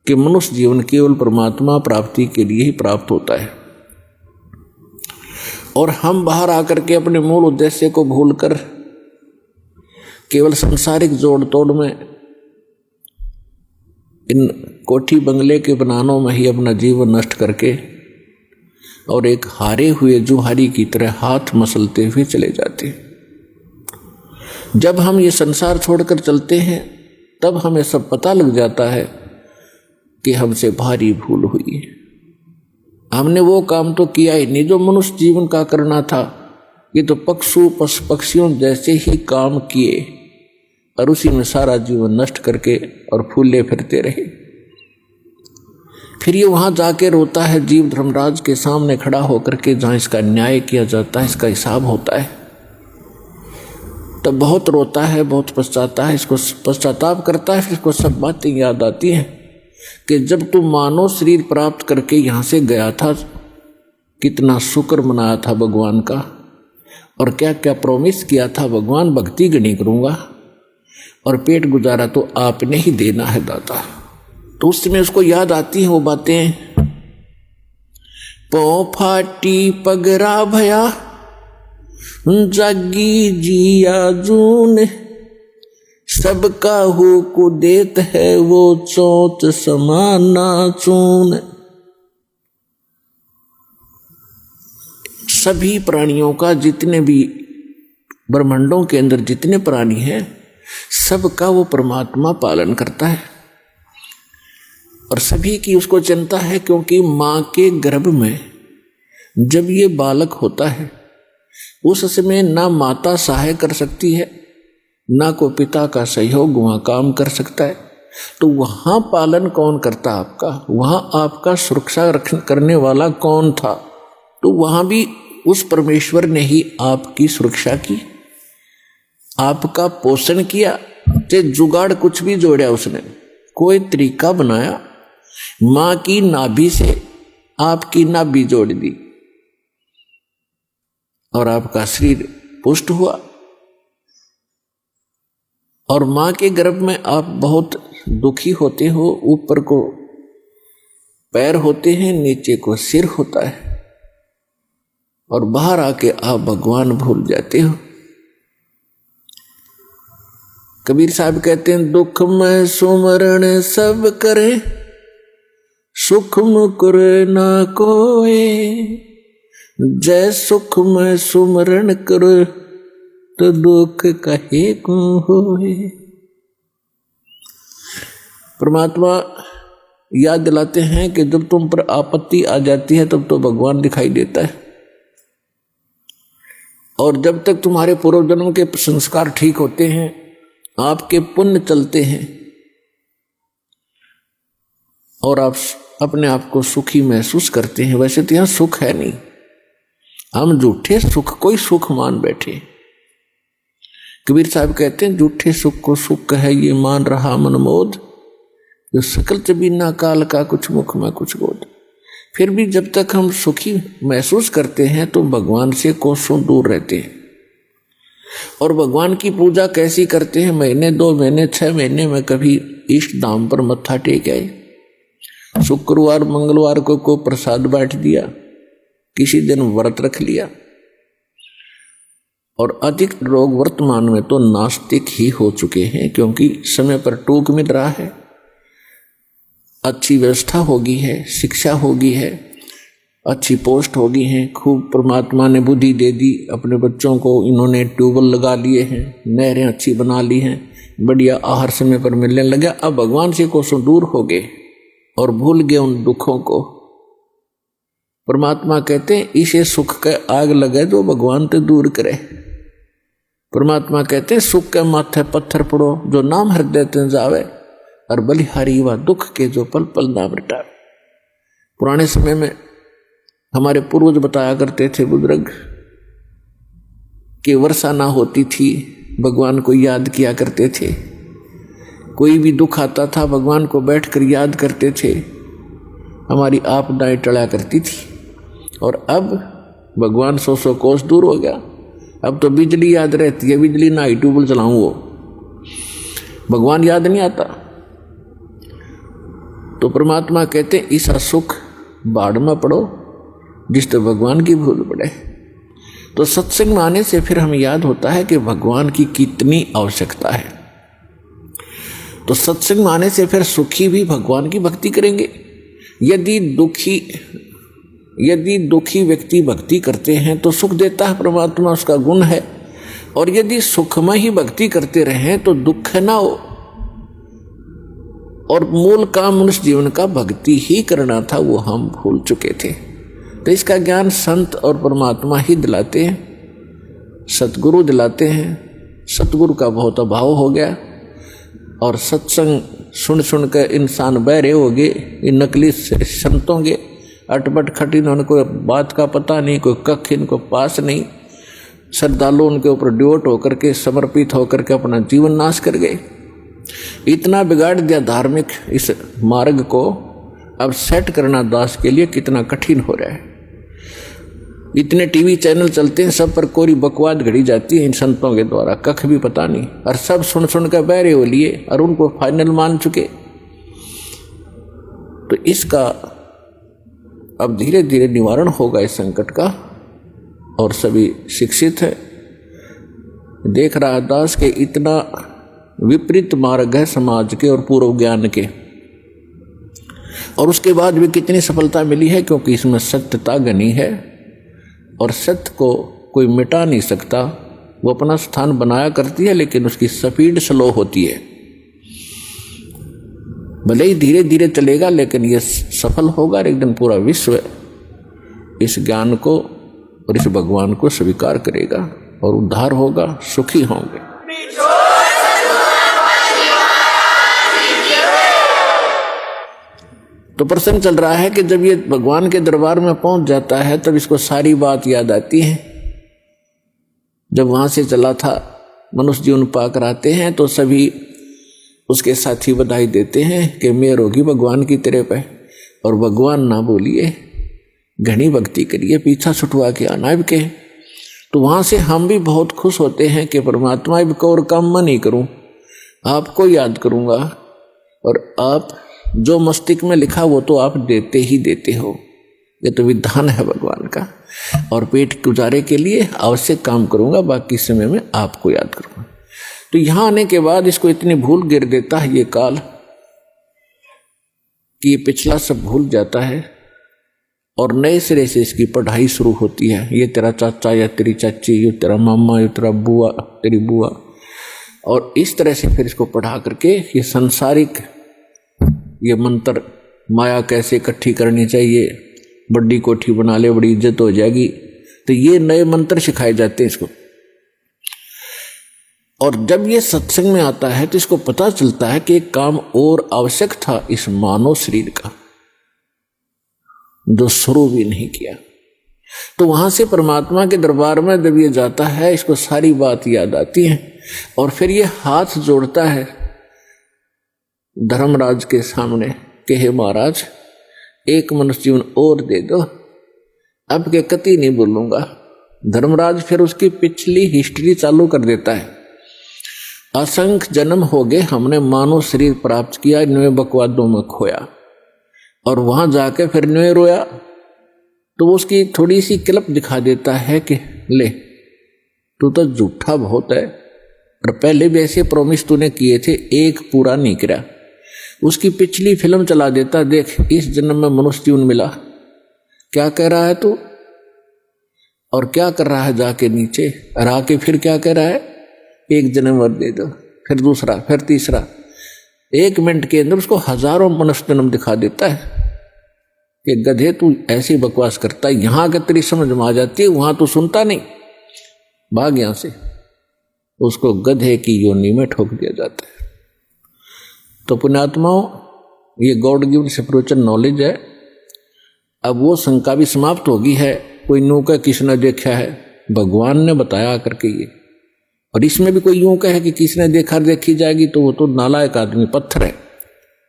कि मनुष्य जीवन केवल परमात्मा प्राप्ति के लिए ही प्राप्त होता है, और हम बाहर आकर के अपने मूल उद्देश्य को भूलकर केवल सांसारिक जोड़ तोड़ में, इन कोठी बंगले के बनानों में ही अपना जीवन नष्ट करके और एक हारे हुए जुहारी की तरह हाथ मसलते हुए चले जाते हैं। जब हम ये संसार छोड़कर चलते हैं तब हमें सब पता लग जाता है कि हमसे भारी भूल हुई है। हमने वो काम तो किया ही नहीं जो मनुष्य जीवन का करना था। ये तो पक्षियों जैसे ही काम किए और उसी में सारा जीवन नष्ट करके और फूले फिरते रहे। फिर ये वहां जाके रोता है जीव धर्मराज के सामने खड़ा होकर के, जहां इसका न्याय किया जाता है, इसका हिसाब होता है। तब बहुत रोता है, बहुत पछताता है, इसको पश्चाताप करता है। फिर इसको सब बातें याद आती हैं कि जब तू मानव शरीर प्राप्त करके यहाँ से गया था, कितना शुक्र मनाया था भगवान का, और क्या क्या प्रॉमिस किया था भगवान, भक्ति गणी करूँगा और पेट गुजारा तो आपने ही देना है दाता। तो उस समय उसको याद आती हैं वो बातें। पौ फाटी पगरा भया जागी जिया जून, सबका हो को देत है वो चौथ समाना चून। सभी प्राणियों का, जितने भी ब्रह्मांडों के अंदर जितने प्राणी हैं, सबका वो परमात्मा पालन करता है और सभी की उसको चिंता है। क्योंकि माँ के गर्भ में जब ये बालक होता है उस समय ना माता सहाय कर सकती है, ना को पिता का सहयोग वहाँ काम कर सकता है। तो वहाँ पालन कौन करता आपका, वहाँ आपका सुरक्षा करने वाला कौन था? तो वहाँ भी उस परमेश्वर ने ही आपकी सुरक्षा की, आपका पोषण किया। चाहे जुगाड़ कुछ भी जोड़ा उसने, कोई तरीका बनाया, माँ की नाभि से आपकी नाभि जोड़ दी और आपका शरीर पुष्ट हुआ। और माँ के गर्भ में आप बहुत दुखी होते हो, ऊपर को पैर होते हैं, नीचे को सिर होता है, और बाहर आके आप भगवान भूल जाते हो। कबीर साहब कहते हैं, दुख में सुमरण सब करे, सुख मुकुर ना कोय, जय सुख में सुमरण करो तो दुख कहे को होए। परमात्मा याद दिलाते हैं कि जब तुम पर आपत्ति आ जाती है तब तो भगवान दिखाई देता है, और जब तक तुम्हारे पूर्व जन्म के संस्कार ठीक होते हैं, आपके पुण्य चलते हैं और आप अपने आप को सुखी महसूस करते हैं। वैसे तो यहाँ सुख है नहीं, हम झूठे सुख कोई सुख मान बैठे। कबीर साहब कहते हैं, झूठे सुख को सुख है ये मान रहा मनमोद, जो सकल चबीना काल का कुछ मुख में कुछ गोद। फिर भी जब तक हम सुखी महसूस करते हैं तो भगवान से कोसों दूर रहते हैं। और भगवान की पूजा कैसी करते हैं? महीने 2 महीने 6 महीने में कभी इष्ट धाम पर मत्था टेक आए, शुक्रवार मंगलवार को प्रसाद बांट दिया, किसी दिन व्रत रख लिया। और अधिक लोग वर्तमान में तो नास्तिक ही हो चुके हैं, क्योंकि समय पर टूक मिल रहा है, अच्छी व्यवस्था होगी है, शिक्षा होगी है, अच्छी पोस्ट होगी है, खूब परमात्मा ने बुद्धि दे दी, अपने बच्चों को इन्होंने ट्यूबवेल लगा लिए हैं, नहरें अच्छी बना ली हैं, बढ़िया आहार समय पर मिलने लगा। अब भगवान से कोसों दूर हो गए और भूल गए उन दुखों को। परमात्मा कहते हैं, इसे सुख के आग लगे जो भगवान ते दूर करे। परमात्मा कहते हैं, सुख के माथे पत्थर पड़ो जो नाम हृदय ते जावे, और बलिहारी व दुख के जो पल पल नाम रटावे। पुराने समय में हमारे पूर्वज बताया करते थे बुजुर्ग कि वर्षा ना होती थी, भगवान को याद किया करते थे। कोई भी दुख आता था भगवान को बैठकर याद करते थे, हमारी आपदाएं टला करती थी। और अब भगवान 100 कोस दूर हो गया, अब तो बिजली याद रहती है, बिजली ना ही ट्यूबवेल चलाऊं वो भगवान याद नहीं आता। तो परमात्मा कहते ईसा सुख बाढ़ में पड़ो जिस तो भगवान की भूल पड़े। तो सत्संग में आने से फिर हमें याद होता है कि भगवान की कितनी आवश्यकता है। तो सत्संग में आने से फिर सुखी भी भगवान की भक्ति करेंगे। यदि दुखी व्यक्ति भक्ति करते हैं तो सुख देता है परमात्मा, उसका गुण है। और यदि सुखमय ही भक्ति करते रहें तो दुख ना हो। और मूल काम मनुष्य जीवन का भक्ति ही करना था, वो हम भूल चुके थे। तो इसका ज्ञान संत और परमात्मा ही दिलाते हैं, सतगुरु दिलाते हैं। सतगुरु का बहुत अभाव हो गया और सत्संग सुन सुन कर इंसान बहरे हो गए। इन नकली संतों के अटपट खट, इन्होंने कोई बात का पता नहीं, कोई कख इनको पास नहीं। श्रद्धालु उनके ऊपर ड्योट होकर के, समर्पित होकर के अपना जीवन नाश कर गए। इतना बिगाड़ दिया धार्मिक इस मार्ग को। अब सेट करना दास के लिए कितना कठिन हो रहा है। इतने टीवी चैनल चलते हैं, सब पर कोरी बकवाद घड़ी जाती है इन संतों के द्वारा, कख भी पता नहीं। और सब सुन सुन कर बहरे हो लिए और उनको फाइनल मान चुके। तो इसका अब धीरे धीरे निवारण होगा इस संकट का। और सभी शिक्षित है, देख रहा दास के इतना विपरीत मार्ग है समाज के और पूर्व ज्ञान के, और उसके बाद भी कितनी सफलता मिली है, क्योंकि इसमें सत्यता घनी है और सत्य को कोई मिटा नहीं सकता। वो अपना स्थान बनाया करती है लेकिन उसकी स्पीड स्लो होती है। भले ही धीरे धीरे चलेगा लेकिन ये सफल होगा और एक दिन पूरा विश्व इस ज्ञान को और इस भगवान को स्वीकार करेगा और उद्धार होगा, सुखी होंगे। तो प्रसंग चल रहा है कि जब ये भगवान के दरबार में पहुंच जाता है तब इसको सारी बात याद आती है। जब वहां से चला था, मनुष्य जीवन पाकर आते हैं तो सभी उसके साथी बधाई देते हैं कि मेहर होगी भगवान की तेरे पे, और भगवान ना बोलिए, घनी भक्ति करिए, पीछा छुटवा के आना अब के। तो वहां से हम भी बहुत खुश होते हैं कि परमात्मा अब को और काम मैं नहीं करूं, आपको याद करूंगा, और आप जो मस्तिष्क में लिखा वो तो आप देते ही देते हो। ये तो विधान है भगवान का। और पेट गुजारे के लिए आवश्यक काम करूंगा, बाकी समय में आपको याद करूंगा। तो यहां आने के बाद इसको इतनी भूल गिर देता है ये काल कि ये पिछला सब भूल जाता है और नए सिरे से इसकी पढ़ाई शुरू होती है। ये तेरा चाचा या तेरी चाची, ये तेरा मामा, ये तेरा बुआ, तेरी बुआ, और इस तरह से फिर इसको पढ़ा करके ये सांसारिक ये मंत्र, माया कैसे इकट्ठी करनी चाहिए, बड़ी कोठी बना ले बड़ी इज्जत हो जाएगी, तो ये नए मंत्र सिखाए जाते हैं इसको। और जब ये सत्संग में आता है तो इसको पता चलता है कि एक काम और आवश्यक था इस मानव शरीर का, जो शुरू भी नहीं किया। तो वहां से परमात्मा के दरबार में जब ये जाता है, इसको सारी बात याद आती है और फिर ये हाथ जोड़ता है धर्मराज के सामने कि हे महाराज, एक मनुष्य जीवन और दे दो, अब के कति नहीं बोलूंगा। धर्मराज फिर उसकी पिछली हिस्ट्री चालू कर देता है। असंख्य जन्म हो गए, हमने मानव शरीर प्राप्त किया, इनमें बकवादों में खोया, और वहां जाके फिर इनमें रोया। तो वो उसकी थोड़ी सी क्लिप दिखा देता है कि ले, तू तो झूठा बहुत है, और पहले भी ऐसे प्रॉमिस तूने किए थे, एक पूरा नहीं किया। उसकी पिछली फिल्म चला देता, देख इस जन्म में मनुष्य जीवन मिला, क्या कह रहा है तू, और क्या कर रहा है जाके नीचे, और आके फिर क्या कह रहा है, एक जन्म और दे दो, फिर दूसरा, फिर तीसरा। 1 मिनट के अंदर उसको हजारों मनुष्य जन्म दिखा देता है कि गधे तू ऐसी बकवास करता है, यहां अगर तेरी समझ में आ जाती है, वहां तू सुनता नहीं, भाग यहां से। उसको गधे की योनि में ठोक दिया जाता है। तो पुण्यात्माओं, ये गॉड गिवन स्पिरिचुअल नॉलेज है। अब वो शंका भी समाप्त होगी है, कोई यूं का किसने देखा है, भगवान ने बताया करके ये। और इसमें भी कोई यूं कहे कि किसने देखा देखी जाएगी, तो वो तो नालायक आदमी, पत्थर है,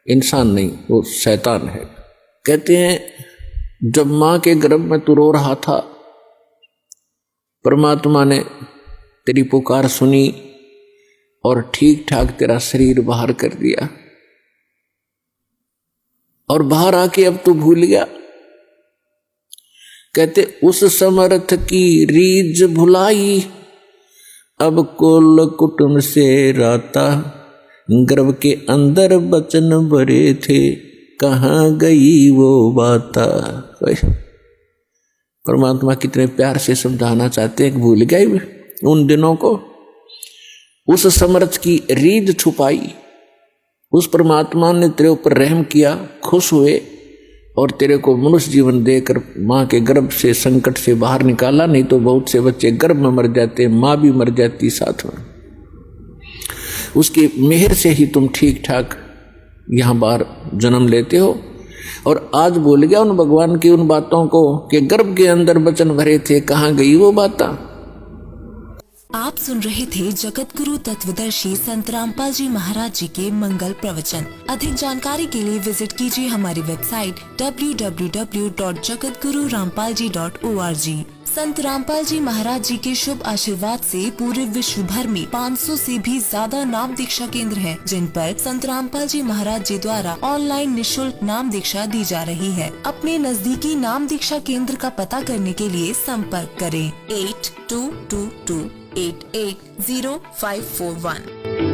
इंसान नहीं, वो शैतान है। कहते हैं जब मां के गर्भ में तू रो रहा था, परमात्मा ने तेरी पुकार सुनी और ठीक ठाक तेरा शरीर बाहर कर दिया। और बाहर आके अब तू भूल गया। कहते उस समर्थ की रीझ भुलाई, अब कुल कुटुंब से राता, गर्भ के अंदर बचन भरे थे, कहाँ गई वो बाता। परमात्मा कितने प्यार से समझाना चाहते हैं, भूल गए उन दिनों को। उस समर्थ की रीझ छुपाई, उस परमात्मा ने तेरे ऊपर रहम किया, खुश हुए और तेरे को मनुष्य जीवन देकर माँ के गर्भ से संकट से बाहर निकाला। नहीं तो बहुत से बच्चे गर्भ में मर जाते, माँ भी मर जाती साथ में। उसकी मेहर से ही तुम ठीक ठाक यहाँ बाहर जन्म लेते हो। और आज भूल गया उन भगवान की उन बातों को कि गर्भ के अंदर बचन भरे थे, कहाँ गई वो बाता। आप सुन रहे थे जगत गुरु तत्वदर्शी संत रामपाल जी महाराज जी के मंगल प्रवचन। अधिक जानकारी के लिए विजिट कीजिए हमारी वेबसाइट www.jagatgururampalji.org। संत रामपाल जी महाराज जी के शुभ आशीर्वाद से पूरे विश्व भर में 500 से भी ज्यादा नाम दीक्षा केंद्र हैं, जिन पर संत रामपाल जी महाराज जी द्वारा ऑनलाइन निशुल्क नाम दीक्षा दी जा रही है। अपने नजदीकी नाम दीक्षा केंद्र का पता करने के लिए संपर्क करें 8222880541।